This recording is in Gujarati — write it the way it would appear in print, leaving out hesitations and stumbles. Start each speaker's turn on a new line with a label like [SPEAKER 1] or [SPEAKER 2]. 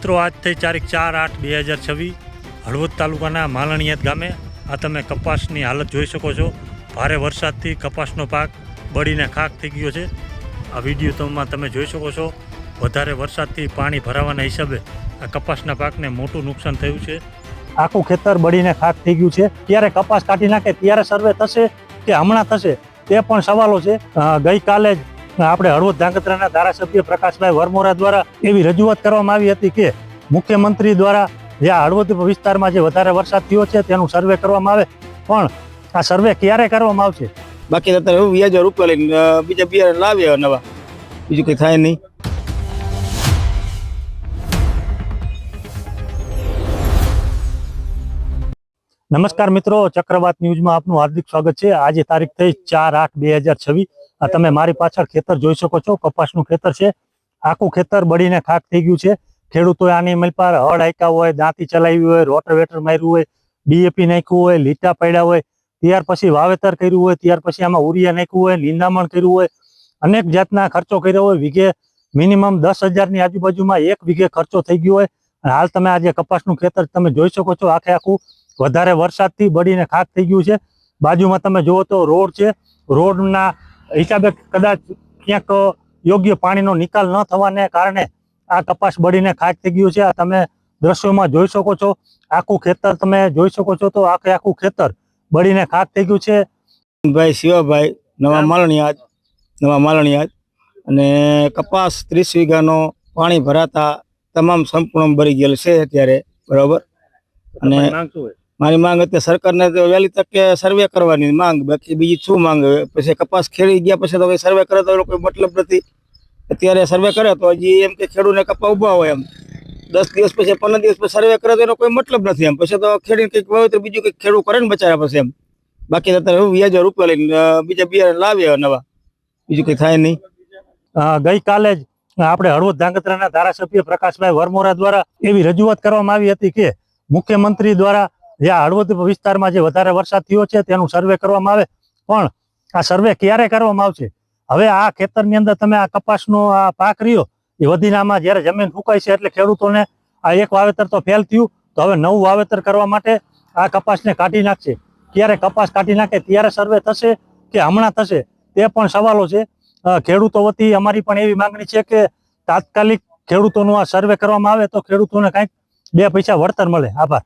[SPEAKER 1] મિત્રો આજથી તારીખ 4/8/2026 હળવદ તાલુકાના માલણિયાત ગામે આ તમે કપાસની હાલત જોઈ શકો છો। ભારે વરસાદથી કપાસનો પાક બળીને ખાક થઈ ગયો છે। આ વિડીયોમાં તમે જોઈ શકો છો વધારે વરસાદથી પાણી ભરાવાના હિસાબે આ કપાસના પાકને મોટું નુકસાન થયું છે। આખું ખેતર બળીને ખાક થઈ ગયું છે। ત્યારે કપાસ કાઢી નાખે ત્યારે સર્વે થશે કે હમણાં થશે તે પણ સવાલો છે। ગઈકાલે જ આપણે હળવદ ધાંગધ્રાના ધારાસભ્ય પ્રકાશભાઈ વરમોરા દ્વારા એવી રજૂઆત કરવામાં આવી હતી કે મુખ્યમંત્રી દ્વારા જે હળવદ વિસ્તારમાં જે વધારે વરસાદ થયો છે તેનું સર્વે કરવામાં આવે, પણ આ સર્વે ક્યારે કરવામાં આવશે?
[SPEAKER 2] બાકી અત્યારે એવું વ્યાજ રૂપિયા લઈને બીજા બિયારણ લાવીએ નવા, બીજું કંઈ થાય નહીં।
[SPEAKER 1] નમસ્કાર મિત્રો, ચક્રવાત ન્યૂઝમાં આપનું હાર્દિક સ્વાગત છે। આજે તારીખ થઈ 4/8/2026। આ તમે મારી પાછળ ખેતર જોઈ શકો છો, કપાસનું ખેતર છે। આખું ખેતર બળીને ખાક થઈ ગયું છે। ખેડૂતોએ આની મલપાર હળ હાંક્યા હોય, દાંતી ચલાવી હોય, રોટાવેટર માર્યું હોય, ડીએપી નાખ્યું હોય, લીટા પડ્યા હોય, ત્યાર પછી વાવેતર કર્યું હોય, ત્યાર પછી આમાં ઉરિયા નાખ્યું હોય, લીંદામણ કર્યું હોય, અનેક જાતના ખર્ચો કર્યો હોય। વીઘે મિનિમમ 10,000ની આજુબાજુમાં એક વીઘે ખર્ચો થઈ ગયો હોય। અને હાલ તમે આજે કપાસનું ખેતર તમે જોઈ શકો છો, આખે આખું વધારે વરસાદથી બળીને ખાક થઈ ગયું છે। બાજુમાં તમે જુઓ તો રોડ છે, રોડના હિસાબે કદાચ ક્યાંક યોગ્ય પાણીનો નિકાલ ન થવાને કારણે આ કપાસ બળીને ખાક થઈ ગયું છે। આ તમે દ્રશ્યોમાં જોઈ શકો છો, આખું ખેતર તમે જોઈ શકો છો તો આખે આખું ખેતર બળીને ખાક થઈ ગયું છે।
[SPEAKER 2] ભાઈ શિવાભાઈ નવા માલણિયાત અને કપાસ 30 વીઘાનો પાણી ભરાતા તમામ સંપૂર્ણ ભરી ગયેલ છે અત્યારે, બરાબર। અને મારી માંગ અત્યારે સરકારને તો વહેલી તકે સર્વે કરવાની માંગ, બાકી બીજી શું માંગ? પછી કપાસ ખેડી ગયા પછી તો કઈ સર્વે કરે તો એનો કોઈ મતલબ નથી। અત્યારે સર્વે કરે તો હજી એમ કે ખેડૂતને કપા ઉભા હોય, એમ 10 દિવસ પછી 15 દિવસ પછી સર્વે કરે તો એનો કોઈ મતલબ નથી। એમ પછી તો ખેડીને કંઈક વાવેતર બીજું કંઈક ખેડૂત કરે ને બચારા પછી એમ। બાકી અત્યારે એવું વ્યાજ રૂપિયા લઈને બીજા બિયારણ લાવીએ નવા, બીજું કંઈ થાય નહીં।
[SPEAKER 1] ગઈકાલે જ આપણે હળવદ ધાંગધ્રાના ધારાસભ્ય પ્રકાશભાઈ વરમોરા દ્વારા એવી રજૂઆત કરવામાં આવી હતી કે મુખ્યમંત્રી દ્વારા જે હળવદ વિસ્તારમાં જે વધારે વરસાદ થયો છે તેનું સર્વે કરવામાં આવે, પણ આ સર્વે ક્યારે કરવામાં આવશે? હવે આ ખેતરની અંદર તમે આ કપાસનો આ પાક રહ્યો એ વધીનામાં જ્યારે જમીન ફૂંકાય છે એટલે ખેડૂતોને આ એક વાવેતર તો ફેલ થયું, તો હવે નવું વાવેતર કરવા માટે આ કપાસને કાઢી નાખશે। ક્યારે કપાસ કાઢી નાખે ત્યારે સર્વે થશે કે હમણાં થશે તે પણ સવાલો છે। ખેડૂતો વતી અમારી પણ એવી માંગણી છે કે તાત્કાલિક ખેડૂતોનું આ સર્વે કરવામાં આવે તો ખેડૂતોને કંઈક 2 પૈસા વળતર મળે। આભાર।